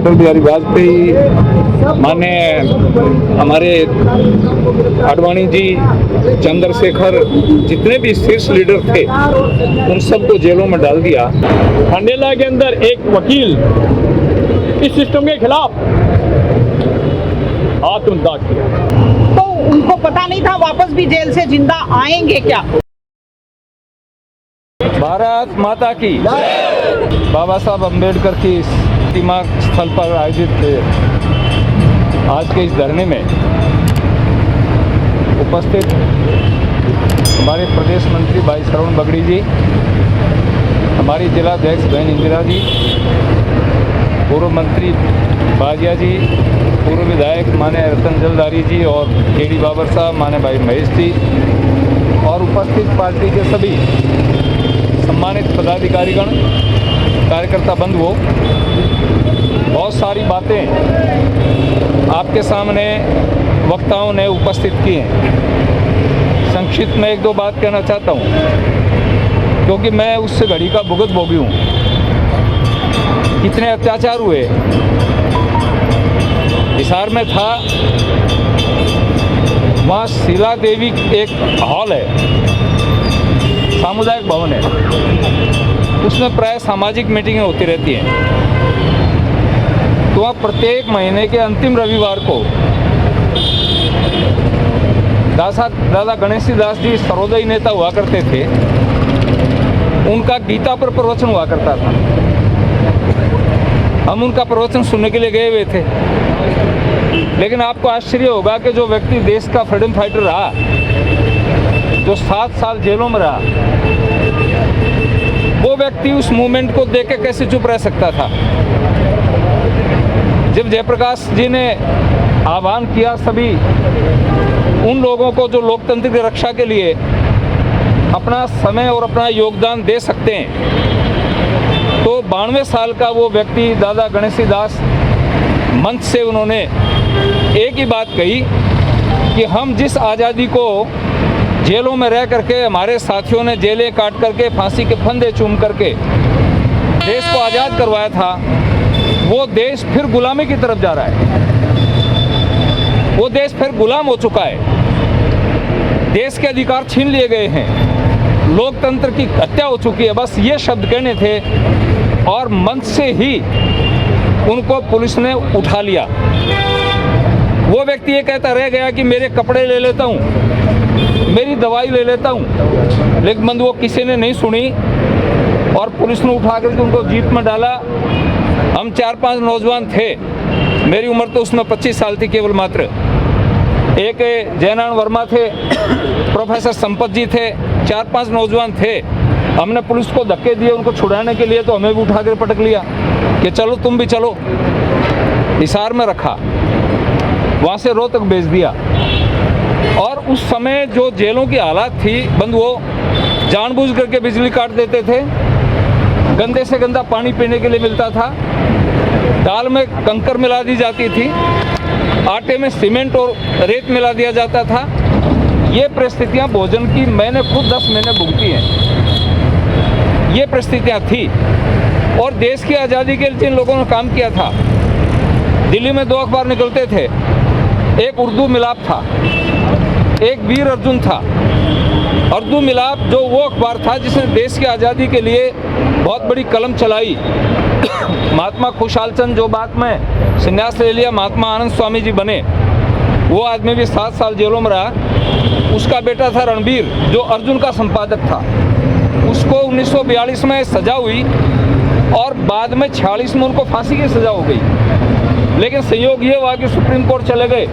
अटल बिहारी वाजपेयी, माने हमारे आडवाणी जी, चंद्रशेखर, जितने भी शीर्ष लीडर थे उन सबको जेलों में डाल दिया। मंडेला के अंदर एक वकील इस सिस्टम के खिलाफ आत्मदाह किया, तो उनको पता नहीं था वापस भी जेल से जिंदा आएंगे क्या? भारत माता की, बाबा साहब अम्बेडकर की प्रतिमा स्थल पर आयोजित आज के इस धरने में उपस्थित हमारे प्रदेश मंत्री भाई श्रवण बगड़ी जी, हमारी जिलाध्यक्ष बहन इंदिरा जी, पूर्व मंत्री बाजिया जी, पूर्व विधायक माने रतन जलधारी जी और केडी बाबर साहब, माने भाई महेश जी और उपस्थित पार्टी के सभी सम्मानित पदाधिकारीगण, कार्यकर्ता बंधुओं, बहुत सारी बातें आपके सामने वक्ताओं ने उपस्थित की हैं। संक्षिप्त में एक दो बात कहना चाहता हूं, क्योंकि मैं उस घड़ी का भुगत भोगी हूं। कितने अत्याचार हुए। हिसार में था, वहाँ शीला देवी एक हॉल है, सामुदायिक भवन है, उसमें प्राय सामाजिक मीटिंगें होती रहती हैं। तो वहाँ प्रत्येक महीने के अंतिम रविवार को दादा गणेश दास जी सर्वोदयी नेता हुआ करते थे, उनका गीता पर प्रवचन हुआ करता था। हम उनका प्रवचन सुनने के लिए गए हुए थे, लेकिन आपको आश्चर्य होगा कि जो व्यक्ति देश का फ्रीडम फाइटर रहा, जो 7 साल जेलों में रहा, वो व्यक्ति उस मूवमेंट को देख के कैसे चुप रह सकता था। जब जयप्रकाश जी ने आह्वान किया सभी उन लोगों को जो लोकतंत्र की रक्षा के लिए अपना समय और अपना योगदान दे सकते हैं, तो 92 साल का वो व्यक्ति दादा गणेश दास मंच से उन्होंने एक ही बात कही कि हम जिस आज़ादी को जेलों में रह करके हमारे साथियों ने जेलें काट करके फांसी के फंदे चूम करके देश को आज़ाद करवाया था, वो देश फिर गुलामी की तरफ जा रहा है। वो देश फिर गुलाम हो चुका है। देश के अधिकार छीन लिए गए हैं, लोकतंत्र की हत्या हो चुकी है। बस ये शब्द कहने थे और मंच से ही उनको पुलिस ने उठा लिया। वो व्यक्ति ये कहता रह गया कि मेरे कपड़े ले लेता हूँ, मेरी दवाई ले लेता हूँ, लेकिन वो किसी ने नहीं सुनी और पुलिस ने उठा करके उनको जीप में डाला। हम 4-5 नौजवान थे, मेरी उम्र तो उसमें 25 साल थी केवल मात्र। एक जयनारायण वर्मा थे, प्रोफेसर संपत जी थे, 4-5 नौजवान थे। हमने पुलिस को धक्के दिए उनको छुड़ाने के लिए, तो हमें भी उठा कर पटक लिया कि चलो तुम भी चलो। हिसार में रखा, वहाँ से रोहतक भेज दिया। और उस समय जो जेलों की हालात थी, बंधुओं, जानबूझ करके बिजली काट देते थे, गंदे से गंदा पानी पीने के लिए मिलता था, दाल में कंकर मिला दी जाती थी, आटे में सीमेंट और रेत मिला दिया जाता था। ये परिस्थितियां भोजन की मैंने खुद 10 महीने भुगती हैं। ये परिस्थितियां थी और देश की आज़ादी के लिए जिन लोगों ने काम किया था, दिल्ली में 2 अखबार निकलते थे, एक उर्दू मिलाप था, एक वीर अर्जुन था। उर्दू मिलाप जो वो अखबार था जिसने देश की आज़ादी के लिए बहुत बड़ी कलम चलाई। महात्मा खुशहाल चंद जो बाद में संन्यास ले लिया, महात्मा आनंद स्वामी जी बने, वो आदमी भी 7 साल जेलों में रहा। उसका बेटा था रणबीर, जो अर्जुन का संपादक था। उसको 1942 में सजा हुई और बाद में 46 में उनको फांसी की सजा हो गई। लेकिन संयोग ये हुआ कि सुप्रीम कोर्ट चले गए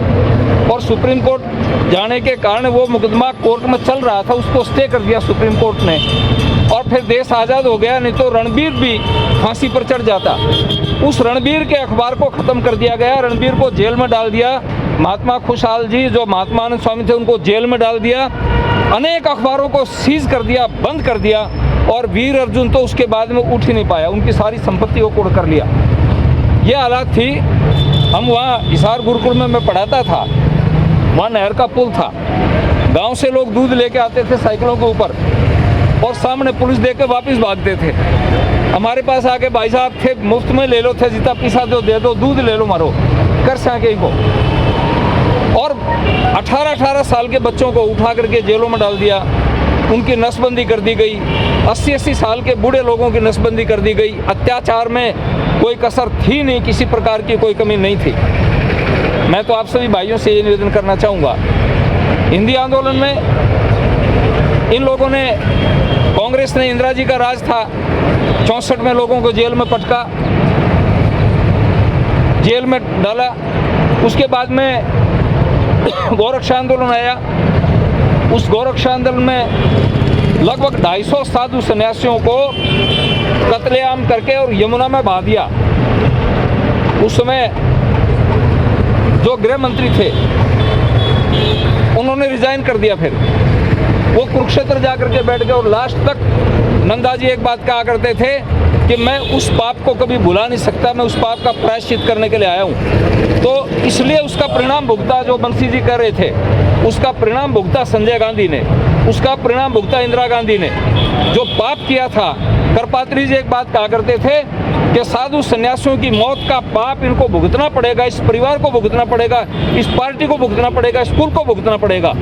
और सुप्रीम कोर्ट जाने के कारण वो मुकदमा कोर्ट में चल रहा था, उसको स्टे कर दिया सुप्रीम कोर्ट ने और फिर देश आज़ाद हो गया। नहीं तो रणबीर भी फांसी पर चढ़ जाता। उस रणबीर के अखबार को ख़त्म कर दिया गया, रणबीर को जेल में डाल दिया। महात्मा खुशहाल जी जो महात्मा आनंद स्वामी थे उनको जेल में डाल दिया। अनेक अखबारों को सीज कर दिया, बंद कर दिया और वीर अर्जुन तो उसके बाद में उठ ही नहीं पाया, उनकी सारी संपत्ति को कुड़ कर लिया। ये हालात थी। हम वहाँ हिसार गुरुकुल में मैं पढ़ाता था, वहाँ नहर का पुल था, गांव से लोग दूध लेके आते थे साइकिलों के ऊपर और सामने पुलिस देख के वापस भागते थे। हमारे पास आके भाई साहब थे मुफ्त में ले लो, थे जितना पैसा दो दे दो, दूध ले लो मारो, कर सके इनको। और 18-18 साल के बच्चों को उठा करके जेलों में डाल दिया, उनकी नसबंदी कर दी गई। 80-80 साल के बूढ़े लोगों की नसबंदी कर दी गई। अत्याचार में कोई कसर थी नहीं, किसी प्रकार की कोई कमी नहीं थी। मैं तो आप सभी भाइयों से ये निवेदन करना चाहूँगा, हिंदी आंदोलन में इन लोगों ने, कांग्रेस ने, इंदिरा जी का राज था, 64 में लोगों को जेल में पटका, जेल में डाला। उसके बाद में गोरक्षा आंदोलन आया। उस गोरक्षा आंदोलन में लगभग 250 साधु सन्यासियों को कत्लेआम करके और यमुना में बहा दिया। उस समय जो गृह मंत्री थे उन्होंने रिजाइन कर दिया। फिर वो कुरुक्षेत्र जाकर के बैठ गए और लास्ट तक नंदा जी एक बात कहा करते थे कि मैं उस पाप को कभी भुला नहीं सकता, मैं उस पाप का प्रायश्चित करने के लिए आया हूँ। तो इसलिए उसका परिणाम भुगता, जो बंसी जी कर रहे थे, उसका परिणाम भुगता संजय गांधी ने, उसका परिणाम भुगता इंदिरा गांधी ने। जो पाप किया था, करपात्री जी एक बात कहा करते थे कि साधु सन्यासियों की मौत का पाप इनको भुगतना पड़ेगा, इस परिवार को भुगतना पड़ेगा, इस पार्टी को भुगतना पड़ेगा, स्कूल को भुगतना पड़ेगा।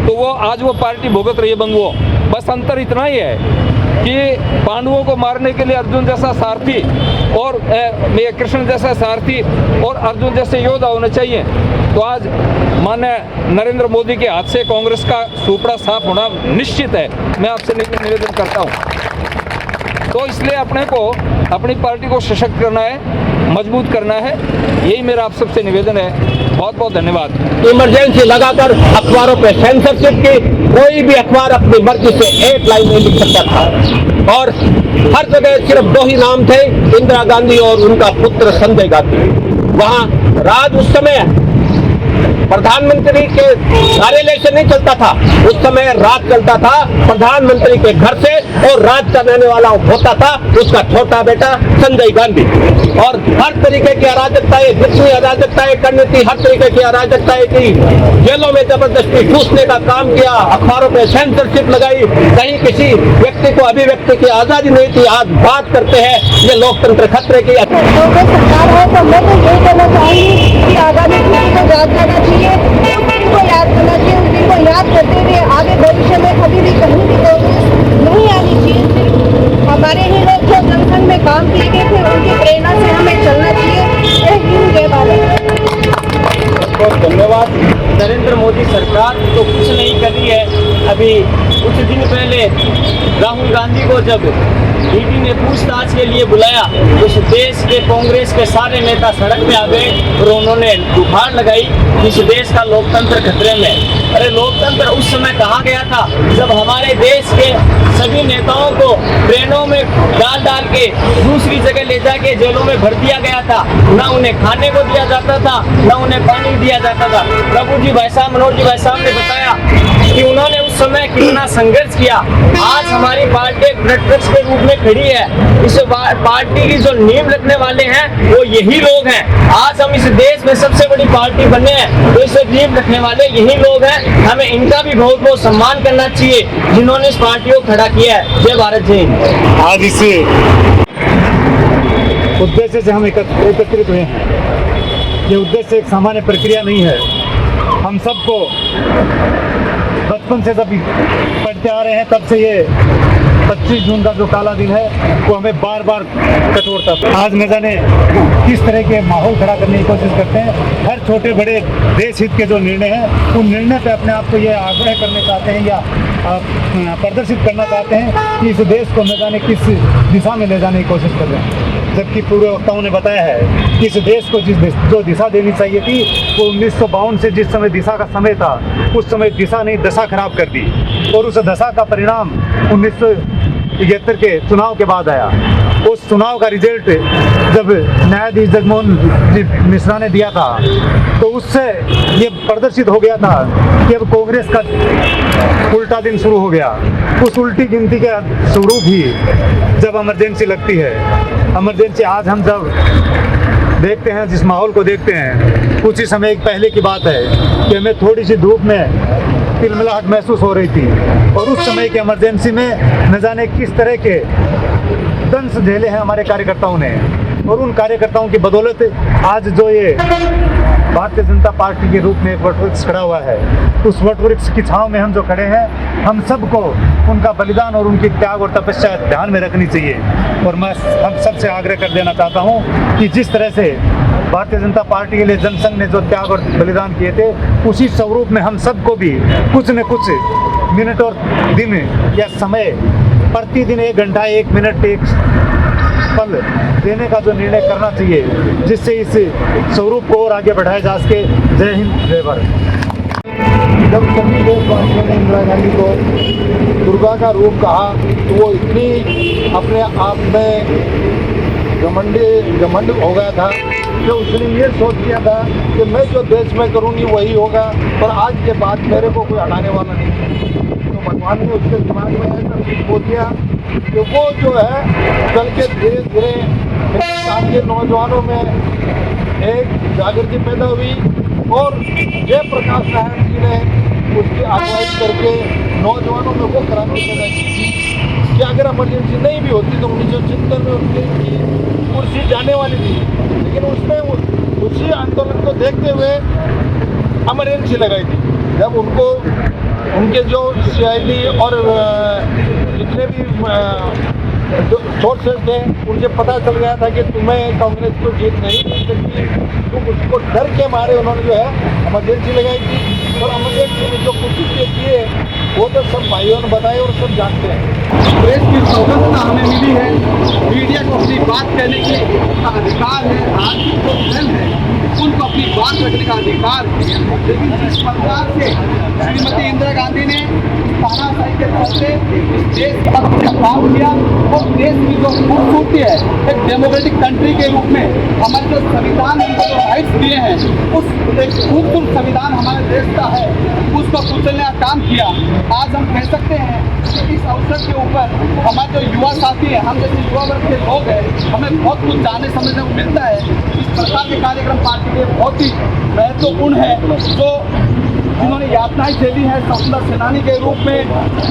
तो वो आज वो पार्टी भुगत रही है बंधुओं। बस अंतर इतना ही है कि पांडवों को मारने के लिए अर्जुन जैसा सारथी और कृष्ण जैसा सारथी और अर्जुन जैसे योद्धा होने चाहिए। तो आज माननीय नरेंद्र मोदी के हाथ से कांग्रेस का सुपड़ा साफ होना निश्चित है, मैं आपसे निवेदन करता हूँ। तो इसलिए अपने को, अपनी पार्टी को सशक्त करना है, मजबूत करना है, यही मेरा आप सबसे निवेदन है। बहुत बहुत धन्यवाद। इमरजेंसी लगाकर अखबारों पे सेंसरशिप की, कोई भी अखबार अपनी मर्जी से एक लाइन नहीं लिख सकता था और हर जगह सिर्फ 2 ही नाम थे, इंदिरा गांधी और उनका पुत्र संजय गांधी। वहाँ राज उस समय प्रधानमंत्री के कार्यालय से नहीं चलता था, उस समय राज चलता था प्रधानमंत्री के घर से, और राज करने वाला होता था उसका छोटा बेटा संजय गांधी। और हर तरीके की अराजकताएं, जितनी अराजकताएं करनी थी, हर तरीके की अराजकताएं की, जेलों में जबरदस्ती ठूसने का काम किया, अखबारों पे सेंसरशिप लगाई, कहीं किसी व्यक्ति को अभिव्यक्ति की आजादी नहीं थी। आज बात करते हैं ये लोकतंत्र खतरे की। सरकार है तो मैं तो यही कहना चाहूंगी कि आगामी पीढ़ी को याद करना चाहिए, उस दिन को याद करना चाहिए, उस दिन को याद करते हुए आगे भविष्य में कभी भी कहीं भी कांग्रेस नहीं आनी चाहिए। हमारे ही लोग जो जनसंघ में काम किए गए थे, उनकी प्रेरणा से हमें चलना चाहिए। जय हिंद, जय भारत। बहुत धन्यवाद। नरेंद्र मोदी सरकार तो कुछ नहीं कर रही है। अभी कुछ दिन पहले राहुल गांधी को जब ईडी ने पूछताछ के लिए बुलाया तो इस देश के कांग्रेस के सारे नेता सड़क पे आ गए और उन्होंने गुहार लगाई कि इस देश का लोकतंत्र खतरे में। अरे लोकतंत्र उस समय कहा गया था जब हमारे देश के सभी नेताओं को ट्रेनों में डाल डाल के दूसरी जगह ले जाके जेलों में भर दिया गया था, ना उन्हें खाने को दिया जाता था, ना उन्हें पानी दिया जाता था। प्रभु जी भाई साहब, मनोज जी भाई साहब ने बताया कि उन्होंने उस समय कितना संघर्ष किया। आज हमारी पार्टी एक ब्लड के रूप में खड़ी है। इस पार्टी की जो नींव रखने वाले हैं वो यही लोग हैं। आज हम इस देश में सबसे बड़ी पार्टी बने हैं तो इसे नींव रखने वाले यही लोग हैं। हमें इनका भी बहुत बहुत सम्मान करना चाहिए जिन्होंने इस पार्टी को खड़ा किया है। जय भारत, जय हिंद। आज इस उद्देश्य से हम एकत्रित हुए हैं। ये उद्देश्य एक सामान्य प्रक्रिया नहीं है। हम सबको बचपन से जब पढ़ते आ रहे हैं तब से ये 25 जून का जो काला दिन है वो हमें बार बार कटोरता था। आज न जाने किस तरह के माहौल खड़ा करने की कोशिश करते हैं। हर छोटे बड़े देश हित के जो निर्णय हैं उन निर्णय पे अपने आप को ये आग्रह करने चाहते हैं या प्रदर्शित करना चाहते हैं कि इस देश को न जाने किस दिशा में ले जाने की कोशिश कर रहे हैं। जबकि पूर्व वक्ताओं ने बताया है कि इस देश को जो दिशा देनी चाहिए थी वो 1952 से जिस समय दिशा का समय था उस समय दिशा नहीं दशा खराब कर दी, और उस दशा का परिणाम 1973 के चुनाव के बाद आया। उस चुनाव का रिजल्ट जब न्यायाधीश जगमोहन जी मिश्रा ने दिया था तो उससे ये प्रदर्शित हो गया था कि अब कांग्रेस का उल्टा दिन शुरू हो गया। उस उल्टी गिनती का स्वरूप ही जब इमरजेंसी लगती है। इमरजेंसी आज हम जब देखते हैं, जिस माहौल को देखते हैं, कुछ ही समय पहले की बात है कि हमें थोड़ी सी धूप में तिलमिलाहट महसूस हो रही थी और उस समय के इमरजेंसी में न जाने किस तरह के दंश झेले हैं हमारे कार्यकर्ताओं ने, और उन कार्यकर्ताओं की बदौलत आज जो ये भारतीय जनता पार्टी के रूप में एक वटवृक्ष खड़ा हुआ है, उस वटवृक्ष की छांव में हम जो खड़े हैं, हम सबको उनका बलिदान और उनकी त्याग और तपस्या ध्यान में रखनी चाहिए। और मैं हम सबसे आग्रह कर देना चाहता हूं कि जिस तरह से भारतीय जनता पार्टी के लिए जनसंघ ने जो त्याग और बलिदान किए थे, उसी स्वरूप में हम सबको भी कुछ न कुछ मिनट और दिन या समय, प्रतिदिन 1 घंटा 1 मिनट 1 पल देने का जो निर्णय करना चाहिए, जिससे इस स्वरूप को और आगे बढ़ाया जा सके। जय हिंद, जय भारत। जब सभी देशवासियों ने इंदिरा गांधी को दुर्गा का रूप कहा, तो वो इतनी अपने आप में घमंड हो गया था कि उसने ये सोच लिया था कि मैं जो देश में करूँगी वही होगा, पर आज के बाद मेरे को कोई हटाने वाला नहीं है। तो भगवान ने उसके दिमाग में ऐसा बोल दिया कि वो जो है चल के धीरे धीरे हिंदुस्तान के नौजवानों में एक जागृति पैदा हुई, और जयप्रकाश नारायण जी ने उसकी अगुवाई करके नौजवानों में वो क्रांति पैदा की कि अगर इमरजेंसी नहीं भी होती तो 1970 में उनकी कुर्सी जाने वाली थी, लेकिन उसने उसी आंदोलन को देखते हुए इमरजेंसी लगाई थी। जब उनको उनके जो CID और जितने भी सोर्सेज थे, उनसे पता चल गया था कि तुम्हें कांग्रेस को जीत नहीं मिल सकती, तो उसको डर के मारे उन्होंने जो है इमरजेंसी लगाई थी। और इमरजेंसी में जो कुछ किए वो तो सब भाइयों ने बताए और सब जानते हैं। प्रेस की स्वतंत्रता हमें मिली है, मीडिया को अपनी बात कहने की अधिकार है, राजनीतिक जो दल है उनको अपनी बात रखने का अधिकार है। लेकिन जिस प्रकार से श्रीमती इंदिरा गांधी ने तानाशाही के चलते इस देश का काम किया, और देश की जो खूबसूरती है, एक डेमोक्रेटिक कंट्री के रूप में हमारे जो संविधान ने जो राइट्स दिए हैं, उस एक खूबसूरत संविधान हमारे देश का है, उसको कुचलने का काम किया। आज हम कह सकते हैं कि इस अवसर के ऊपर हमारे जो युवा साथी हैं, हम जैसे युवा वर्ग के लोग हैं, हमें बहुत कुछ जानने समझने को मिलता है। इस प्रकार के कार्यक्रम पार्टी के बहुत ही महत्वपूर्ण है, जो जिन्होंने यातनाएं झेली हैं स्वतंत्रता सेनानी के रूप में,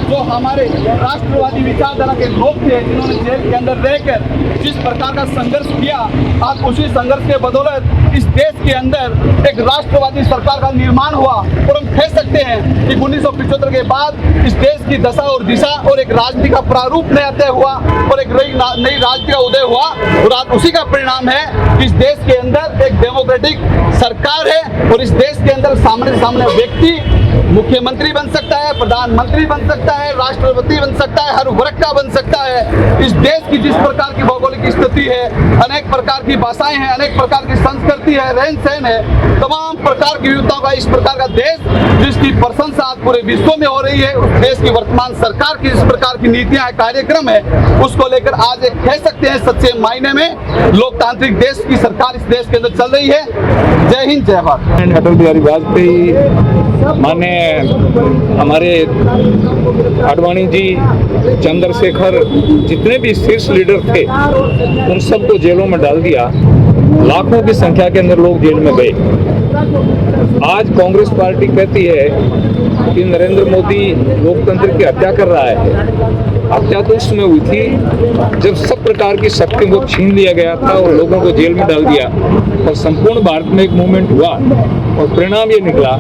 जो हमारे राष्ट्रवादी विचारधारा के लोग थे, जिन्होंने जेल के अंदर रहकर जिस प्रकार का संघर्ष किया, आज उसी संघर्ष के बदौलत इस देश के अंदर एक राष्ट्रवादी सरकार का निर्माण हुआ। और हम कह सकते हैं कि 1975 के बाद इस देश की दशा और दिशा और एक राजनीति का प्रारूप नया तय हुआ, और एक नई राजनीति का उदय हुआ, और आज उसी का परिणाम है कि इस देश के अंदर एक डेमोक्रेटिक सरकार है, और इस देश के अंदर सामने व्यक्ति मुख्यमंत्री बन सकता है, प्रधानमंत्री बन सकता है, राष्ट्रपति बन सकता है, हर वर्ग का बन सकता है। इस देश की जिस प्रकार की भौगोलिक स्थिति है, अनेक प्रकार की भाषाएं हैं, अनेक प्रकार की संस्कृति है, रहन सहन है, तमाम प्रकार की विविधताओं का इस प्रकार का देश, जिसकी प्रशंसा आज पूरे विश्व में हो रही है, उस देश की वर्तमान सरकार की जिस प्रकार की नीतियां कार्यक्रम है, उसको लेकर आज एक कह सकते हैं सच्चे मायने में लोकतांत्रिक देश की सरकार इस देश के अंदर चल रही है। जय हिंद, जय भारत। अटल बिहारी वाजपेयी, माननीय हमारे आडवाणी जी, चंद्रशेखर, जितने भी शीर्ष लीडर थे, उन सबको जेलों में डाल दिया। लाखों की संख्या के अंदर लोग जेल में गए। आज कांग्रेस पार्टी कहती है कि नरेंद्र मोदी लोकतंत्र की हत्या कर रहा है। हत्या तो उसमें हुई थी जब सब प्रकार की शक्तियों को छीन लिया गया था और लोगों को जेल में डाल दिया, और संपूर्ण भारत में एक मूवमेंट हुआ, और परिणाम ये निकला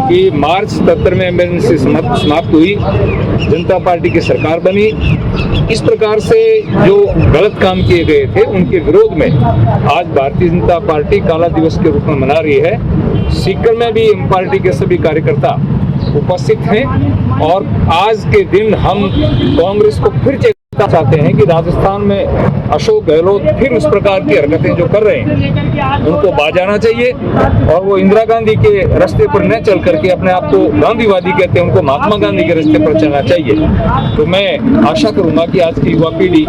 कि मार्च 77 में इमरजेंसी समाप्त हुई, जनता पार्टी की सरकार बनी। इस प्रकार से जो गलत काम किए गए थे उनके विरोध में आज भारतीय जनता पार्टी काला दिवस के रूप में मना रही है। सीकर में भी एम पार्टी के सभी कार्यकर्ता उपस्थित हैं, और आज के दिन हम कांग्रेस को फिर चेताना चाहते हैं कि राजस्थान में अशोक गहलोत फिर उस प्रकार की हरकतें जो कर रहे हैं उनको बाजाना चाहिए, और वो इंदिरा गांधी के रास्ते पर न चल करके अपने आप को गांधीवादी कहते हैं, उनको महात्मा गांधी के रास्ते पर चलना चाहिए। तो मैं आशा करूंगा कि आज की युवा पीढ़ी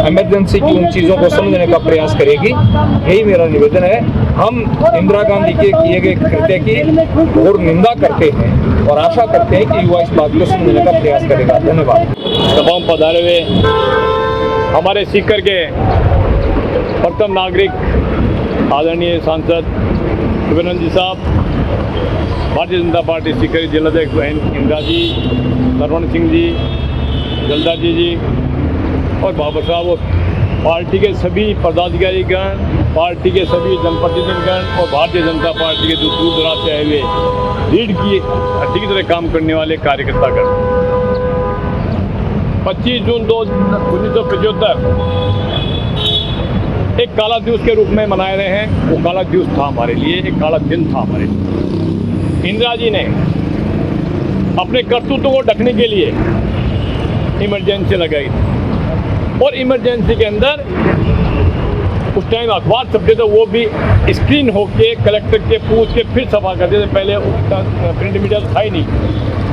इमरजेंसी की उन चीज़ों को समझने का प्रयास करेगी। यही मेरा निवेदन है। हम इंदिरा गांधी के किए गए कृत्य की घोर निंदा करते हैं और आशा करते हैं कि युवा इस बात को समझने का प्रयास करेगा। धन्यवाद। तमाम पधारे हुए हमारे सीकर के प्रथम नागरिक आदरणीय सांसद शिवानंद जी साहब, भारतीय जनता पार्टी सीकर जिलाध्यक्ष बहन इंदिरा जी, सरवण सिंह जी, जलदार जी और बाबर साहब और पार्टी के सभी पदाधिकारीगण, पार्टी के सभी जनप्रतिनिधिगण और भारतीय जनता पार्टी के जो दूर दराज से आए हुए लीड की हड्डी की तरह काम करने वाले कार्यकर्तागण 25 जून 1975 एक काला दिवस के रूप में मनाए रहे हैं। वो काला दिवस था हमारे लिए, एक काला दिन था हमारे लिए। इंदिरा जी ने अपने करतूतों को ढकने के लिए इमरजेंसी लगाई और इमरजेंसी के अंदर उस टाइम अखबार छपते थे, वो भी स्क्रीन होके कलेक्टर के पूछ के फिर छपा करते थे। पहले प्रिंट मीडिया था ही नहीं,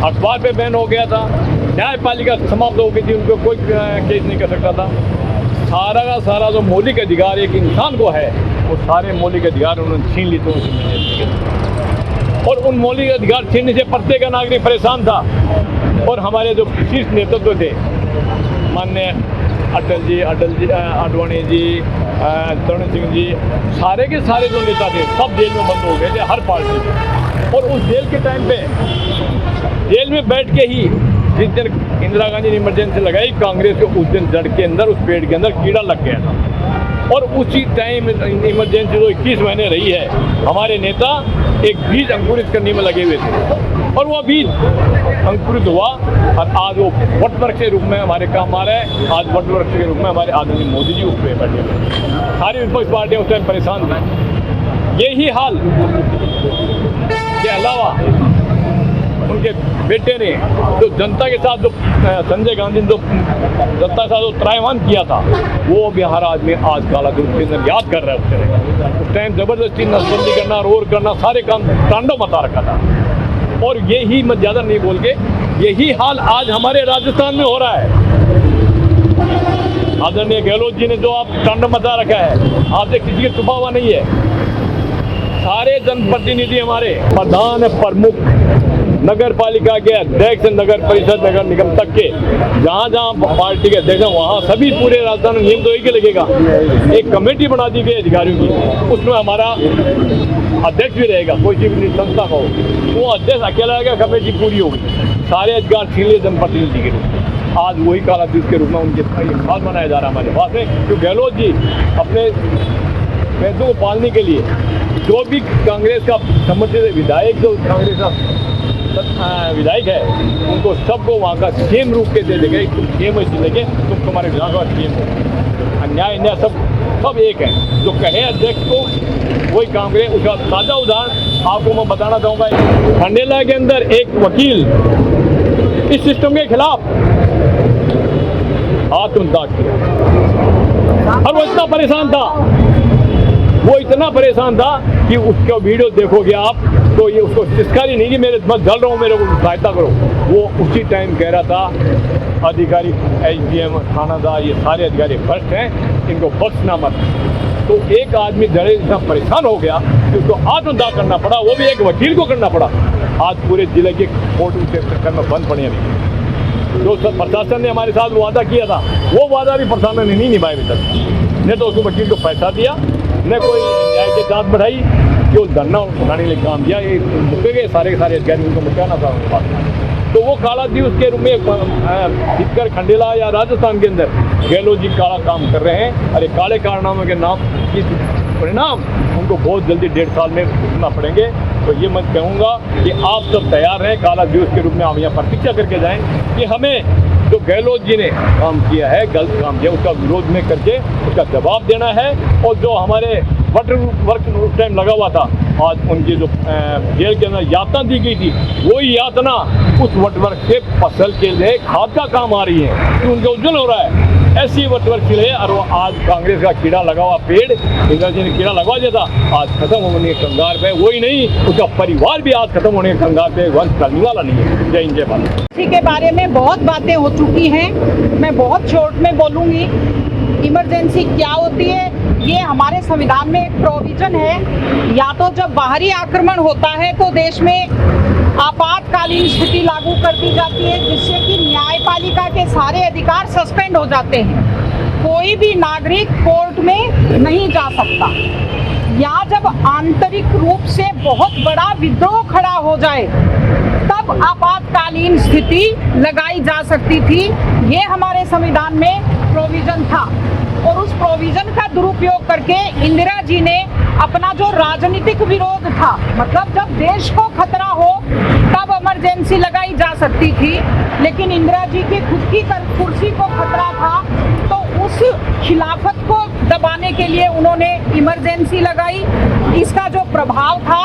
अखबार पे बैन हो गया था, न्यायपालिका समाप्त हो गई थी, उनको कोई केस नहीं कर सकता था। सारा का सारा जो मौलिक अधिकार एक इंसान को है, वो सारे मौलिक अधिकार उन्होंने छीन ली। तो और उन मौलिक अधिकार छीनने से प्रत्येक नागरिक परेशान था। और हमारे जो शीर्ष नेतृत्व थे, माननीय अटल जी, आडवाणी जी, तरुण सिंह जी, सारे के सारे जो नेता थे सब जेल में बंद हो गए थे, हर पार्टी के। और उस जेल के टाइम पे जेल में बैठ के ही जिस दिन इंदिरा गांधी ने इमरजेंसी लगाई, कांग्रेस के उस दिन जड़ के अंदर, उस पेड़ के अंदर कीड़ा लग गया था। और उसी टाइम इमरजेंसी जो 21 महीने रही है, हमारे नेता एक बीज अंकुरित करने में लगे हुए थे और वो बीज अंकुरित हुआ और आज वो वटवृक्ष के रूप में हमारे काम आ रहा है। आज वटवृक्ष के रूप में हमारे आदरणीय मोदी जी उस पर बैठे हुए। सारी विपक्ष पार्टियां उस टाइम परेशान थी। यही हाल के अलावा उनके बेटे ने जो जनता के साथ, जो संजय गांधी ने जो जनता के साथ जो त्रायवान किया था, वो बिहार आदमी आज काला दिन के अंदर याद कर रहा है। उस टाइम जबरदस्ती नसबंदी करना, रोर करना, सारे काम तांडव मचा रखा था। और यही, मैं ज़्यादा नहीं बोल के, यही हाल आज हमारे राजस्थान में हो रहा है। आदरणीय गहलोत जी ने जो आप तांडव मचा रखा है, आपसे किसी के छुपा हुआ नहीं है। सारे जनप्रतिनिधि हमारे, प्रधान प्रमुख, नगर पालिका के अध्यक्ष, नगर परिषद, नगर निगम तक के जहाँ जहाँ पार्टी के अध्यक्ष हैं, वहाँ सभी पूरे राजस्थान में नियम तो एक ही लगेगा। एक कमेटी बना दी गई अधिकारियों की, उसमें हमारा अध्यक्ष भी रहेगा, कोई सी भी संस्था का हो, वो अध्यक्ष अकेला रहेगा, कमेटी पूरी होगी। सारे अधिकार छीन लिए जनप्रतिनिधि के रूप में। आज वही काला दिवस के रूप में उनके साथ मनाया जा रहा है हमारे पास में। तो गहलोत जी अपने पैसों को पालने के लिए जो भी कांग्रेस का समर्थित विधायक, जो कांग्रेस का विधायक है, उनको सबको वहाँ का सेम रूप के दे देंगे। तुम सेम ऐसे लेके तुम तुम्हारे विधायक का सेम हो, अन्याय अन्याय सब एक है। जो कहे अध्यक्ष को वही काम करे। उसका ताज़ा उदाहरण आपको मैं बताना चाहूँगा। खंडेला के अंदर एक वकील इस सिस्टम के खिलाफ आत्मदाह किया और वो इतना परेशान था कि उसका वीडियो देखोगे आप तो ये उसको चिस्कारी नहीं कि मैं जल रहा हूँ, मेरे को सहायता करो। वो उसी टाइम कह रहा था अधिकारी, SDM, थानादार, ये सारे अधिकारी भ्रष्ट हैं, इनको बख्शना मत। तो एक आदमी जड़े इतना परेशान हो गया कि उसको आत्मदाह करना पड़ा, वो भी एक वकील को करना पड़ा। आज पूरे जिले के कोर्ट उसके चक्कर में बंद पड़े नहीं। जो प्रशासन ने हमारे साथ वादा किया था, वो वादा भी प्रशासन ने नहीं निभाया अभी तक। न तो उसको वकील को पैसा दिया, न कोई न्याय की जांच बढ़ाई, जो धरना उठाने के लिए काम किया। ये मुके गए सारे के सारे अधिकारी, उनको मुकाना था उनके पास। तो वो काला दिवस के रूप में सीकर खंडेला या राजस्थान के अंदर गहलोत जी काला काम कर रहे हैं। अरे काले कारनामों के नाम की परिणाम उनको बहुत जल्दी 1.5 साल में भुगतना पड़ेंगे। तो ये मैं कहूँगा कि आप सब तैयार रहें, काला दिवस के रूप में हम यहाँ प्रतीक्षा करके जाएँ कि हमें जो गहलोत जी ने काम किया है, गलत काम किया, उसका विरोध में करके उसका जवाब देना है। और जो हमारे वटवृक्ष उस टाइम लगा हुआ था, आज उनकी जो जेल के अंदर यातना दी गई थी, वही यातना उस वटवृक्ष के फसल के लिए खाद का काम आ रही है कि उनका उज्जवल हो रहा है। ऐसी वटवृक्ष के लिए, और वो आज कांग्रेस का कीड़ा लगा हुआ पेड़, इंदिरा जी ने कीड़ा लगवा दिया था, आज खत्म होने के कंगार पे। वही नहीं, उसका परिवार भी आज खत्म होने के कंगार पे, वंश चलने वाला नहीं है। जय हिंद, जय भारत। इसी के बारे में बहुत बातें हो चुकी हैं, मैं बहुत शॉर्ट में बोलूँगी। इमरजेंसी क्या होती है, ये हमारे संविधान में एक प्रोविजन है। या तो जब बाहरी आक्रमण होता है तो देश में आपातकालीन स्थिति लागू कर दी जाती है, जिससे कि न्यायपालिका के सारे अधिकार सस्पेंड हो जाते हैं। कोई भी नागरिक कोर्ट में नहीं जा सकता। या जब आंतरिक रूप से बहुत बड़ा विद्रोह खड़ा हो जाए, तब आपातकालीन स्थिति लगाई जा सकती थी। ये हमारे संविधान में प्रोविजन था और उस प्रोविजन का दुरुपयोग करके इंदिरा जी ने अपना जो राजनीतिक विरोध था, मतलब जब देश को खतरा हो तब इमरजेंसी लगाई जा सकती थी, लेकिन इंदिरा जी की खुद की कुर्सी को खतरा था तो उस खिलाफत को दबाने के लिए उन्होंने इमरजेंसी लगाई। इसका जो प्रभाव था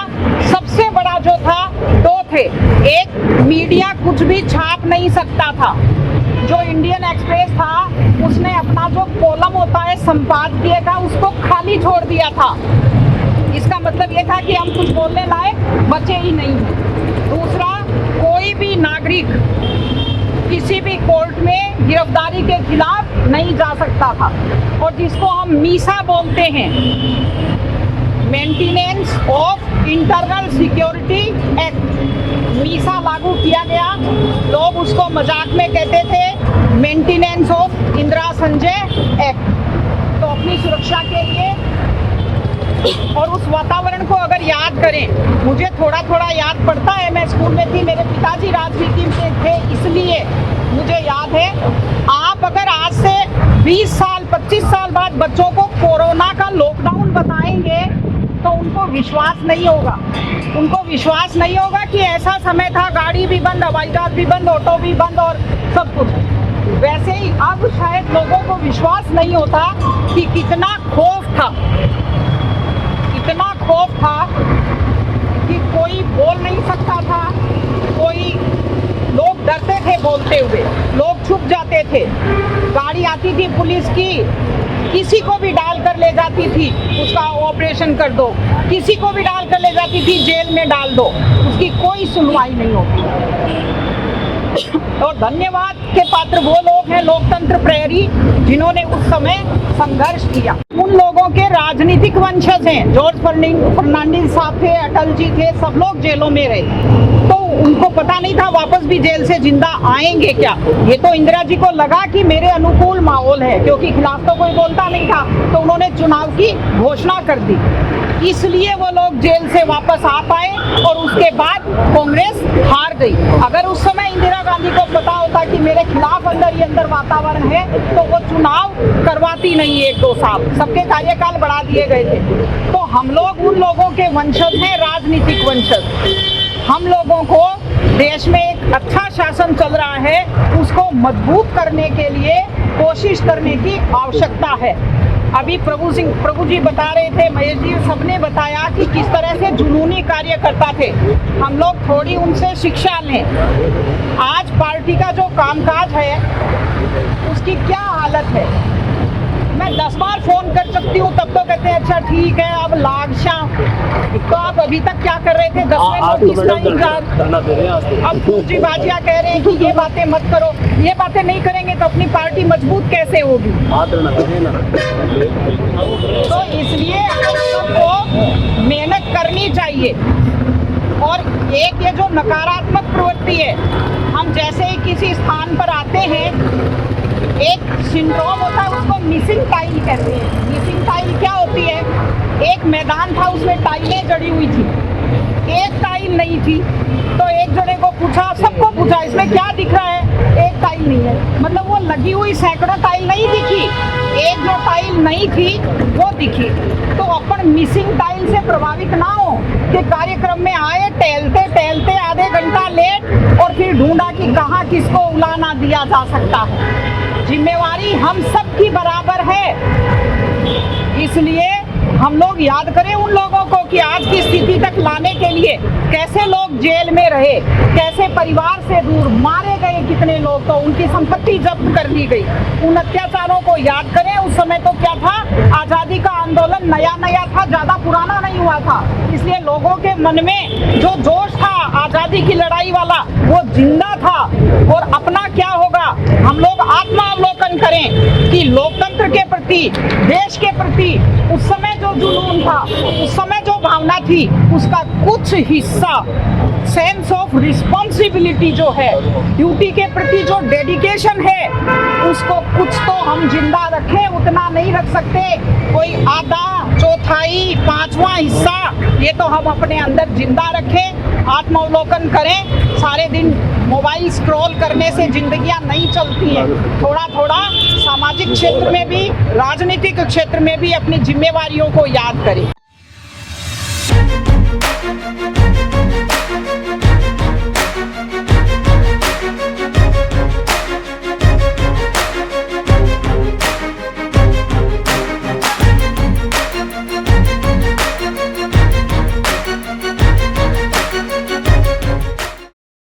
सबसे बड़ा जो था दो थे। एक, मीडिया कुछ भी छाप नहीं सकता था। जो इंडियन एक्सप्रेस था उसने अपना जो कॉलम होता है संपादकीय का उसको खाली छोड़ दिया था। इसका मतलब ये था कि हम कुछ बोलने लायक बचे ही नहीं हैं। दूसरा, कोई भी नागरिक किसी भी कोर्ट में गिरफ्तारी के खिलाफ नहीं जा सकता था और जिसको हम मीसा बोलते हैं, maintenance of internal security act, Misa लागू किया गया। लोग उसको मजाक में कहते थे maintenance of Indira Sanjay act. तो अपनी सुरक्षा के लिए और उस वातावरण को अगर याद करें, मुझे थोड़ा थोड़ा याद पड़ता है, मैं स्कूल में थी, मेरे पिताजी राजनीति में थे, इसलिए मुझे याद है। आप अगर आज से 20 साल 25 साल बाद बच्चों को कोरोना का लॉकडाउन बताएंगे तो उनको विश्वास नहीं होगा। उनको विश्वास नहीं होगा कि ऐसा समय था, गाड़ी भी बंद, हवाई जहाज भी बंद, ऑटो भी बंद और सब कुछ। वैसे ही अब शायद लोगों को विश्वास नहीं होता कि कितना खौफ था, इतना खौफ था कि कोई बोल नहीं सकता था, कोई, लोग डरते थे बोलते हुए, लोग छुप जाते थे। गाड़ी आती थी पुलिस की, किसी को भी डाल कर ले जाती थी, उसका ऑपरेशन कर दो, किसी को भी डाल कर ले जाती थी जेल में डाल दो, उसकी कोई सुनवाई नहीं होती। और धन्यवाद के पात्र वो लोग हैं, लोकतंत्र प्रेरी, जिन्होंने उस समय संघर्ष किया। उन लोगों के राजनीतिक वंशज हैं, जॉर्ज फर्नांडिस साहब थे, अटल जी थे, सब लोग जेलों में रहे, तो उनको पता नहीं था वापस भी जेल से जिंदा आएंगे क्या। ये तो इंदिरा जी को लगा कि मेरे अनुकूल माहौल है, क्योंकि खिलाफ तो कोई बोलता नहीं था, तो उन्होंने चुनाव की घोषणा कर दी, इसलिए वो लोग जेल से वापस आ पाए और उसके बाद कांग्रेस हार गई। अगर उस समय इंदिरा गांधी को पता होता कि मेरे खिलाफ अंदर ही अंदर वातावरण है तो वो चुनाव करवाती नहीं 1-2 साल, सबके कार्यकाल बढ़ा दिए गए थे। तो हम लोग उन लोगों के वंशज हैं, राजनीतिक वंशज। हम लोगों को देश में एक अच्छा शासन चल रहा है, उसको मजबूत करने के लिए कोशिश करने की आवश्यकता है। अभी प्रभु जी बता रहे थे, महेश जी सबने बताया कि किस तरह से जुनूनी कार्यकर्ता थे। हम लोग थोड़ी उनसे शिक्षा लें। आज पार्टी का जो कामकाज है उसकी क्या हालत है। मैं 10 बार फोन कर सकती हूँ तब तो कहते हैं अच्छा ठीक है, अब लाशा, तो आप अभी तक क्या कर रहे थे? 10वें नोटिस का इंतजार। अब पूजी बाजिया कह रहे हैं कि ये बातें मत करो, ये बातें नहीं करेंगे तो अपनी पार्टी मजबूत कैसे होगी। तो इसलिए सबको मेहनत करनी चाहिए। और एक ये जो नकारात्मक प्रवृत्ति है, हम जैसे ही किसी स्थान पर आते हैं एक सिंड्रोम होता है, उसको मिसिंग टाइल कहते हैं। मिसिंग टाइल क्या होती है? एक मैदान था, उसमें टाइलें जड़ी हुई थी, एक टाइल नहीं थी, तो एक जने को पूछा, सबको पूछा इसमें क्या दिख रहा है? एक टाइल नहीं है। मतलब वो लगी हुई सैकड़ों टाइल नहीं दिखी, एक जो टाइल नहीं थी वो दिखी। तो अपन मिसिंग टाइल से प्रभावित ना हो कि कार्यक्रम में आए, टहलते टहलते आधे घंटा लेट और फिर ढूंढा कि कहाँ किसको उलाना दिया जा सकता है। जिम्मेवारी हम सब की बराबर है, इसलिए हम लोग याद करें उन लोगों को कि आज की स्थिति तक लाने के लिए कैसे लोग जेल में रहे, कैसे परिवार से दूर, मारे गए कितने लोग, तो उनकी संपत्ति जब्त कर ली गई। उन अत्याचारों को याद करें। उस समय तो क्या था, आजादी का आंदोलन नया नया था, ज्यादा पुराना नहीं हुआ था, इसलिए लोगों के मन में जो जोश था आजादी की लड़ाई वाला वो जिंदा था। और अपना क्या होगा, हम लोग आत्मावलोकन करें कि लोकतंत्र के प्रति, देश के प्रति उस समय जो जुनून था, उस समय जो भावना थी, उसका कुछ हिस्सा, सेंस ऑफ रिस्पॉन्सिबिलिटी जो है, ड्यूटी के प्रति जो डेडिकेशन है, उसको कुछ तो हम जिंदा रखें। उतना नहीं रख सकते, कोई आधा, चौथाई, 5वां हिस्सा, ये तो हम अपने अंदर जिंदा रखें। आत्मावलोकन करें। सारे दिन मोबाइल स्क्रॉल करने से जिंदगियां नहीं चलती हैं। थोड़ा थोड़ा सामाजिक क्षेत्र में भी, राजनीतिक क्षेत्र में भी अपनी जिम्मेवारियों को याद करें।